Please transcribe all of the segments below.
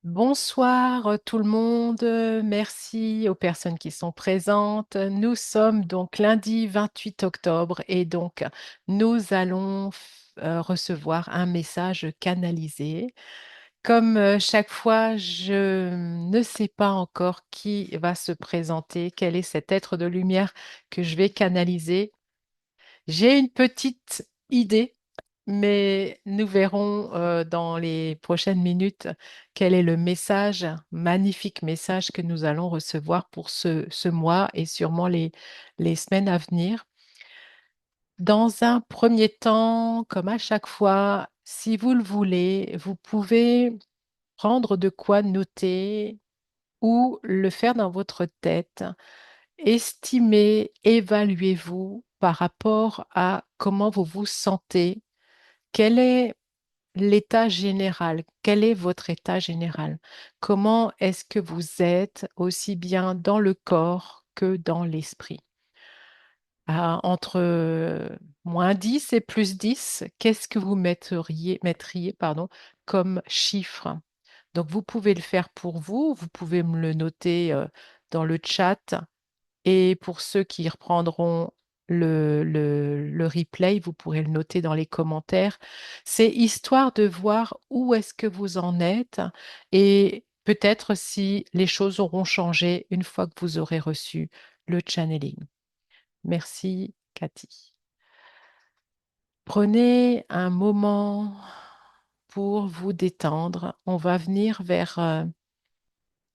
Bonsoir tout le monde, merci aux personnes qui sont présentes. Nous sommes donc lundi 28 octobre et donc nous allons recevoir un message canalisé. Comme chaque fois, je ne sais pas encore qui va se présenter, quel est cet être de lumière que je vais canaliser. J'ai une petite idée, mais nous verrons dans les prochaines minutes quel est le message, magnifique message que nous allons recevoir pour ce mois et sûrement les semaines à venir. Dans un premier temps, comme à chaque fois, si vous le voulez, vous pouvez prendre de quoi noter ou le faire dans votre tête. Estimez, évaluez-vous par rapport à comment vous vous sentez. Quel est l'état général? Quel est votre état général? Comment est-ce que vous êtes aussi bien dans le corps que dans l'esprit? Entre -10 et +10, qu'est-ce que vous mettriez, pardon, comme chiffre? Donc, vous pouvez le faire pour vous, vous pouvez me le noter dans le chat et pour ceux qui reprendront le replay, vous pourrez le noter dans les commentaires. C'est histoire de voir où est-ce que vous en êtes et peut-être si les choses auront changé une fois que vous aurez reçu le channeling. Merci, Cathy. Prenez un moment pour vous détendre. On va venir vers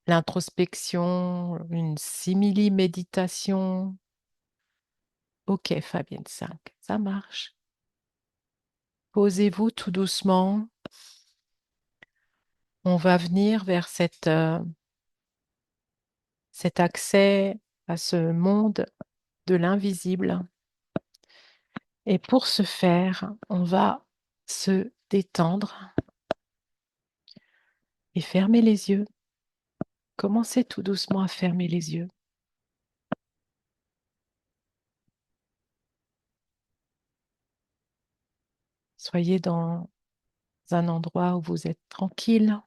l'introspection, une simili-méditation. Ok, Fabienne 5, ça marche. Posez-vous tout doucement. On va venir vers cet accès à ce monde de l'invisible. Et pour ce faire, on va se détendre et fermer les yeux. Commencez tout doucement à fermer les yeux. Soyez dans un endroit où vous êtes tranquille,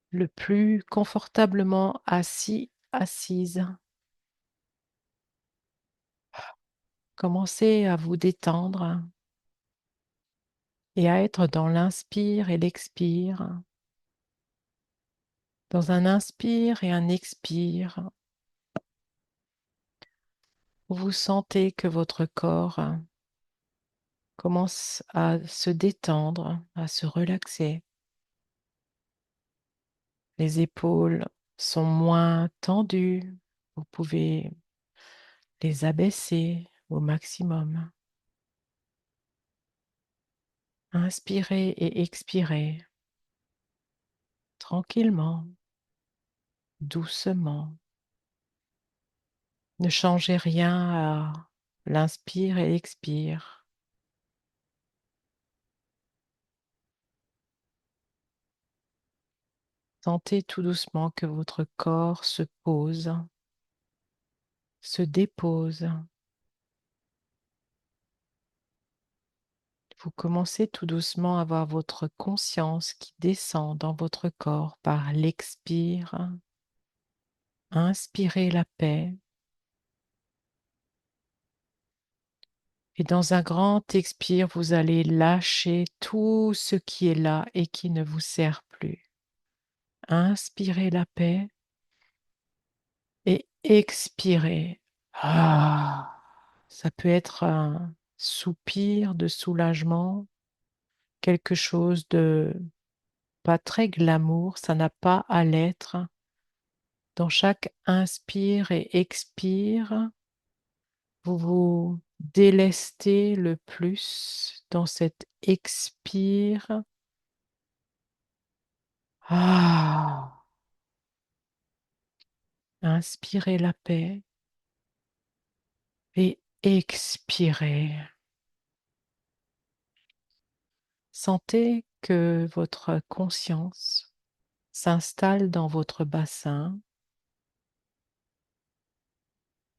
le plus confortablement assis, assise. Commencez à vous détendre et à être dans l'inspire et l'expire. Dans un inspire et un expire, vous sentez que votre corps commence à se détendre, à se relaxer. Les épaules sont moins tendues. Vous pouvez les abaisser au maximum. Inspirez et expirez tranquillement, doucement. Ne changez rien à l'inspire et l'expire. Sentez tout doucement que votre corps se pose, se dépose. Vous commencez tout doucement à avoir votre conscience qui descend dans votre corps par l'expire. Inspirez la paix. Et dans un grand expire, vous allez lâcher tout ce qui est là et qui ne vous sert plus. Inspirez la paix et expirez. Ah, ça peut être un soupir de soulagement, quelque chose de pas très glamour, ça n'a pas à l'être. Dans chaque inspire et expire, vous vous délestez le plus dans cet expire. Ah, inspirez la paix et expirez. Sentez que votre conscience s'installe dans votre bassin,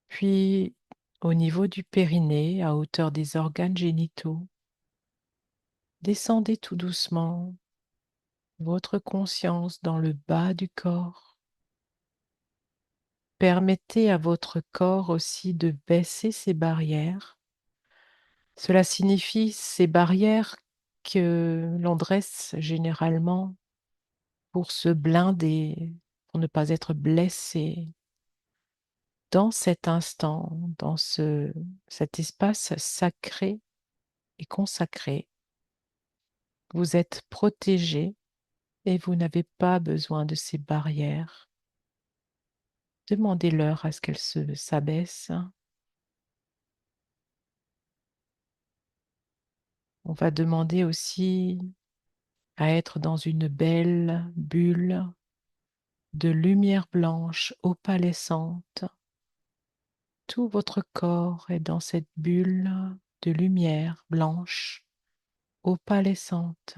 puis au niveau du périnée, à hauteur des organes génitaux. Descendez tout doucement votre conscience dans le bas du corps. Permettez à votre corps aussi de baisser ses barrières. Cela signifie ces barrières que l'on dresse généralement pour se blinder, pour ne pas être blessé. Dans cet instant, dans cet espace sacré et consacré, vous êtes protégé et vous n'avez pas besoin de ces barrières. Demandez-leur à ce qu'elles s'abaissent. On va demander aussi à être dans une belle bulle de lumière blanche opalescente. Tout votre corps est dans cette bulle de lumière blanche opalescente,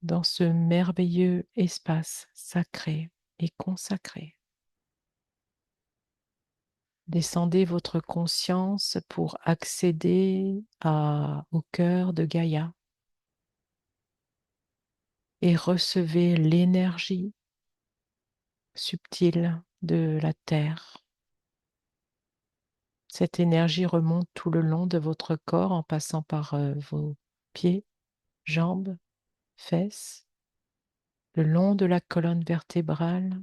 dans ce merveilleux espace sacré et consacré. Descendez votre conscience pour accéder au cœur de Gaïa et recevez l'énergie subtile de la Terre. Cette énergie remonte tout le long de votre corps en passant par vos pieds, jambes, fesses, le long de la colonne vertébrale,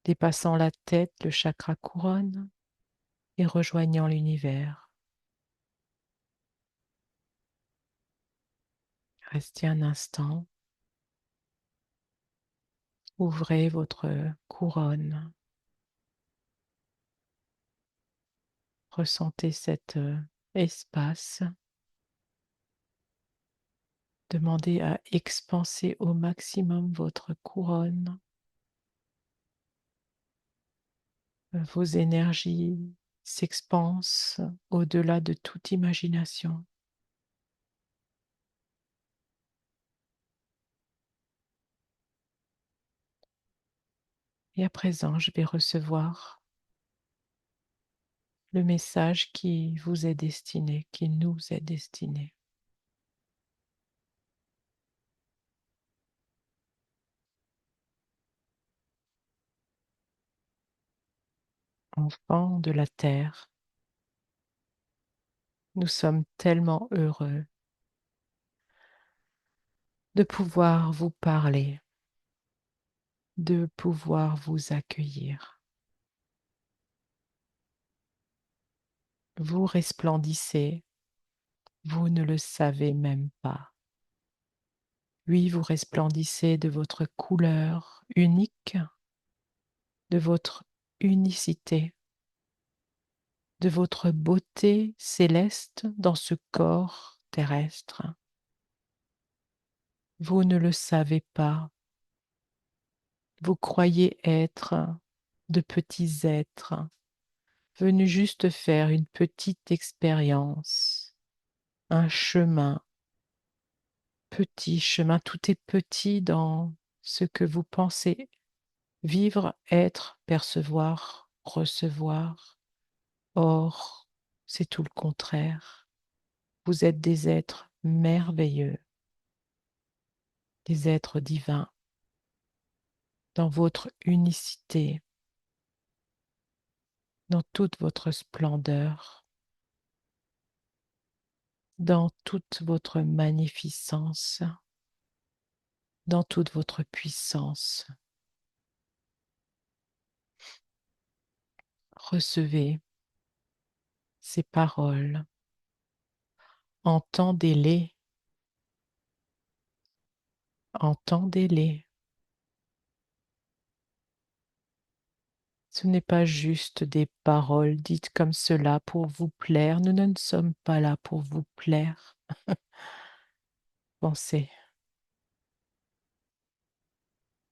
dépassant la tête, le chakra couronne et rejoignant l'univers. Restez un instant. Ouvrez votre couronne. Ressentez cet espace. Demandez à expanser au maximum votre couronne. Vos énergies s'expansent au-delà de toute imagination. Et à présent, je vais recevoir le message qui vous est destiné, qui nous est destiné. Enfants de la terre, nous sommes tellement heureux de pouvoir vous parler, de pouvoir vous accueillir. Vous resplendissez, vous ne le savez même pas. Oui, vous resplendissez de votre couleur unique, de votre unicité, de votre beauté céleste dans ce corps terrestre. Vous ne le savez pas. Vous croyez être de petits êtres venus juste faire une petite expérience, un chemin, petit chemin, tout est petit dans ce que vous pensez vivre, être, percevoir, recevoir. Or, c'est tout le contraire. Vous êtes des êtres merveilleux, des êtres divins, dans votre unicité, dans toute votre splendeur, dans toute votre magnificence, dans toute votre puissance. Recevez ces paroles, entendez-les, entendez-les. Ce n'est pas juste des paroles dites comme cela pour vous plaire. Nous ne sommes pas là pour vous plaire. Pensez,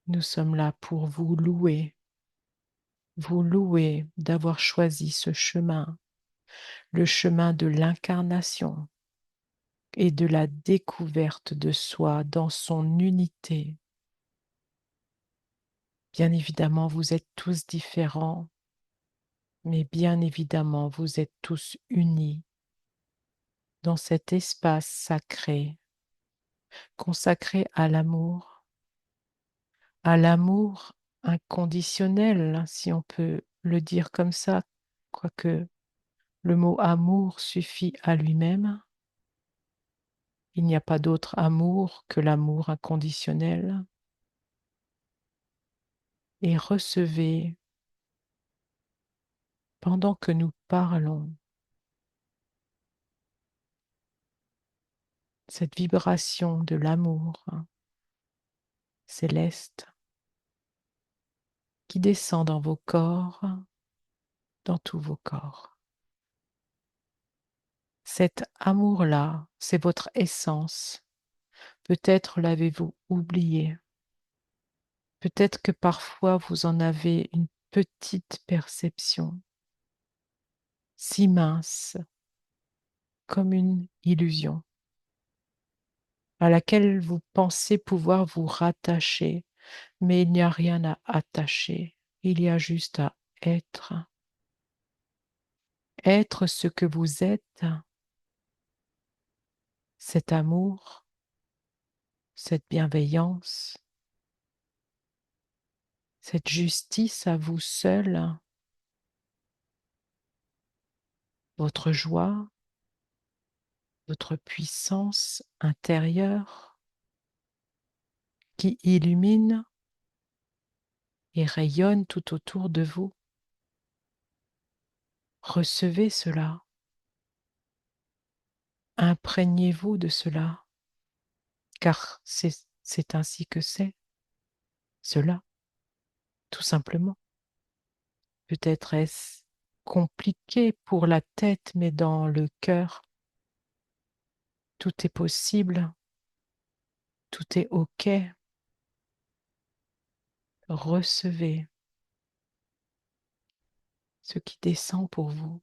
nous sommes là pour vous louer d'avoir choisi ce chemin, le chemin de l'incarnation et de la découverte de soi dans son unité. Bien évidemment, vous êtes tous différents, mais bien évidemment, vous êtes tous unis dans cet espace sacré consacré à l'amour inconditionnel, si on peut le dire comme ça, quoique le mot amour suffit à lui-même. Il n'y a pas d'autre amour que l'amour inconditionnel. Et recevez, pendant que nous parlons, cette vibration de l'amour céleste qui descend dans vos corps, dans tous vos corps. Cet amour-là, c'est votre essence. Peut-être l'avez-vous oublié. Peut-être que parfois vous en avez une petite perception, si mince, comme une illusion, à laquelle vous pensez pouvoir vous rattacher, mais il n'y a rien à attacher, il y a juste à être. Être ce que vous êtes, cet amour, cette bienveillance, cette justice à vous seul, votre joie, votre puissance intérieure qui illumine et rayonne tout autour de vous. Recevez cela, imprégnez-vous de cela, car c'est ainsi que c'est, cela, tout simplement. Peut-être est-ce compliqué pour la tête, mais dans le cœur, tout est possible, tout est OK. Recevez ce qui descend pour vous,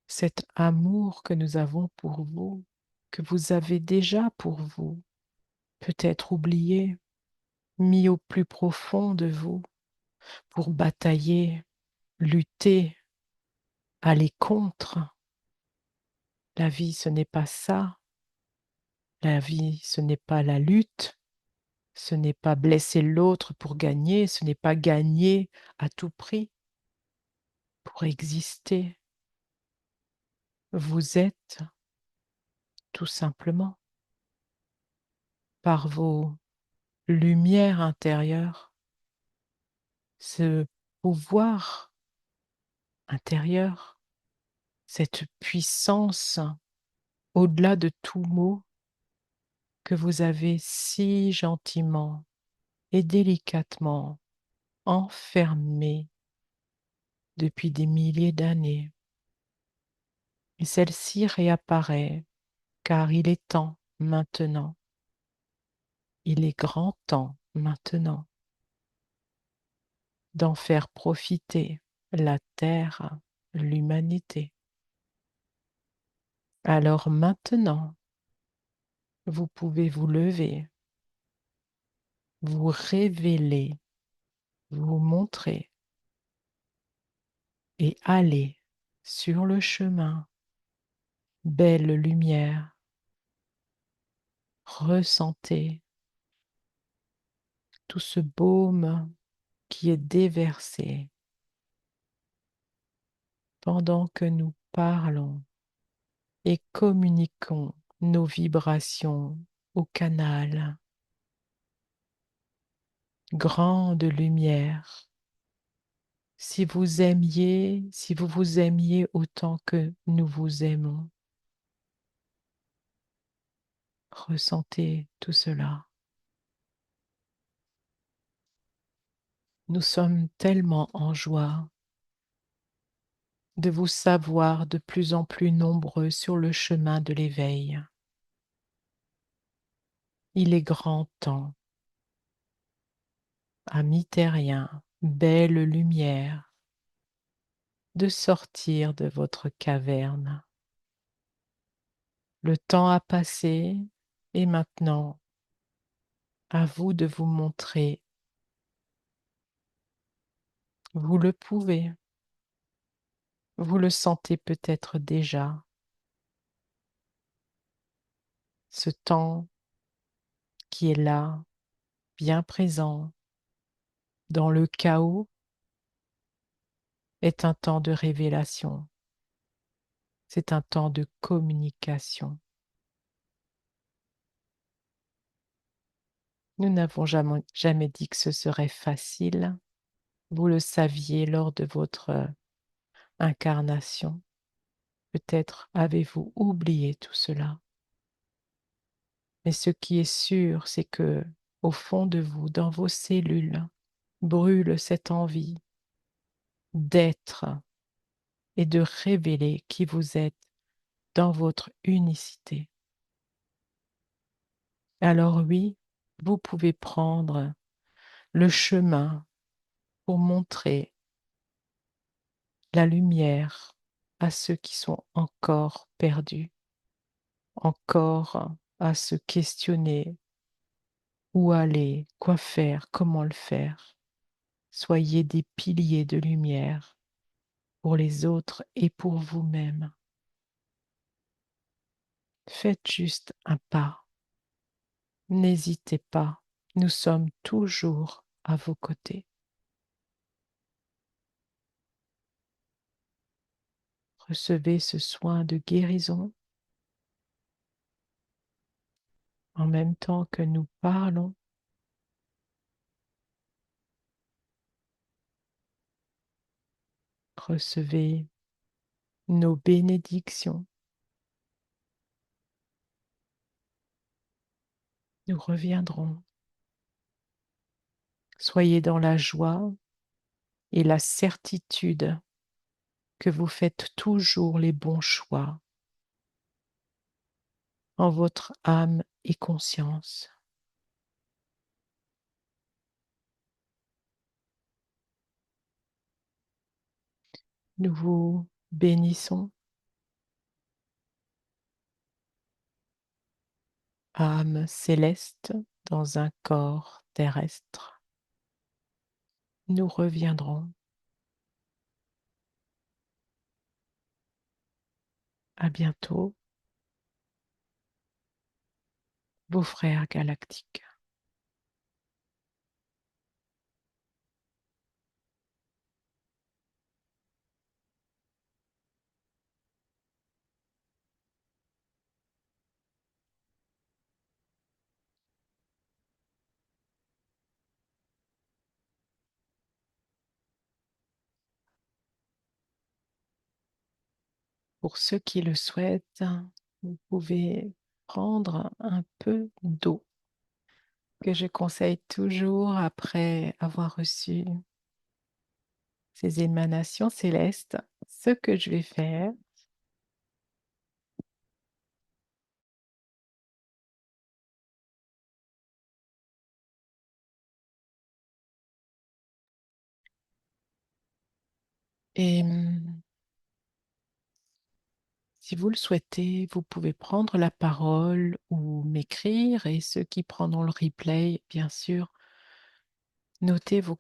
cet amour que nous avons pour vous, que vous avez déjà pour vous, peut-être oublié, mis au plus profond de vous, pour batailler, lutter, aller contre. La vie, ce n'est pas ça. La vie, ce n'est pas la lutte. Ce n'est pas blesser l'autre pour gagner. Ce n'est pas gagner à tout prix pour exister. Vous êtes tout simplement par vos lumières intérieures, ce pouvoir intérieur, cette puissance au-delà de tout mot que vous avez si gentiment et délicatement enfermée depuis des milliers d'années. Et celle-ci réapparaît car il est temps maintenant, il est grand temps maintenant d'en faire profiter la Terre, l'humanité. Alors maintenant, vous pouvez vous lever, vous révéler, vous montrer et aller sur le chemin. Belle lumière, ressentez tout ce baume qui est déversé pendant que nous parlons et communiquons nos vibrations au canal. Grande lumière, si vous aimiez, si vous vous aimiez autant que nous vous aimons, ressentez tout cela. Nous sommes tellement en joie de vous savoir de plus en plus nombreux sur le chemin de l'éveil. Il est grand temps, amis terriens, belle lumière, de sortir de votre caverne. Le temps a passé et maintenant, à vous de vous montrer. Vous le pouvez, vous le sentez peut-être déjà. Ce temps qui est là, bien présent, dans le chaos, est un temps de révélation. C'est un temps de communication. Nous n'avons jamais dit que ce serait facile. Vous le saviez lors de votre incarnation. Peut-être avez-vous oublié tout cela. Mais ce qui est sûr, c'est que, au fond de vous, dans vos cellules, brûle cette envie d'être et de révéler qui vous êtes dans votre unicité. Alors oui, vous pouvez prendre le chemin pour montrer la lumière à ceux qui sont encore perdus, encore à se questionner où aller, quoi faire, comment le faire. Soyez des piliers de lumière pour les autres et pour vous-même. Faites juste un pas. N'hésitez pas, nous sommes toujours à vos côtés. Recevez ce soin de guérison en même temps que nous parlons. Recevez nos bénédictions. Nous reviendrons. Soyez dans la joie et la certitude que vous faites toujours les bons choix en votre âme et conscience. Nous vous bénissons, âme céleste dans un corps terrestre. Nous reviendrons. À bientôt, vos frères galactiques. Pour ceux qui le souhaitent, vous pouvez prendre un peu d'eau que je conseille toujours après avoir reçu ces émanations célestes. Ce que je vais faire, et si vous le souhaitez, vous pouvez prendre la parole ou m'écrire, et ceux qui prendront le replay, bien sûr, notez vos